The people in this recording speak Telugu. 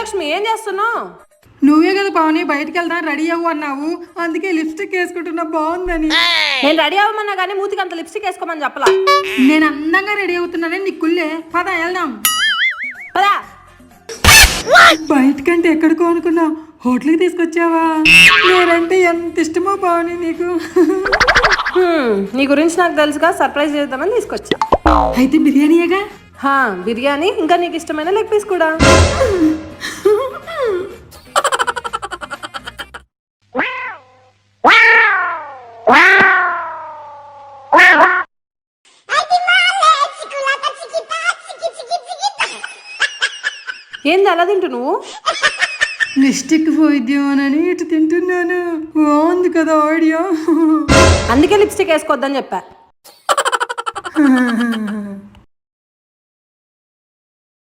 లక్ష్మి ఏం చేస్తున్నావు? నువ్వే కదా పావని బయటికి వెళ్దాం రెడీ అవ్వు అన్నావు, అందుకే లిప్స్టిక్ వేసుకుంటున్నా బాగుందని. నేను రెడీ అవ్వమన్నా కానీ మూతికి అంత లిప్స్టిక్ వేసుకోమని చెప్పలా. నేను అందంగా రెడీ అవుతున్నానే నీకు కుళ్ళే. పద వెళ్దాం. పదా. బయటకంటే ఎక్కడికో అనుకున్నా, హోటల్కి తీసుకొచ్చావా? నేనంటే ఎంత ఇష్టమో పావని నీకు. నీ గురించి నాకు తెలుసుగా, సర్ప్రైజ్ చేద్దామని తీసుకొచ్చా. అయితే బిర్యానీయేగా? బిర్యానీ, ఇంకా నీకు ఇష్టమైన లెగ్ పీస్ కూడా. ఏంది అలా తింటు నువ్వు? లిప్స్టిక్ పోయిద్దామని ఇటు తింటున్నాను. బాగుంది కదా ఆడియో. అందుకే లిప్స్టిక్ వేసుకోవద్దని చెప్పా.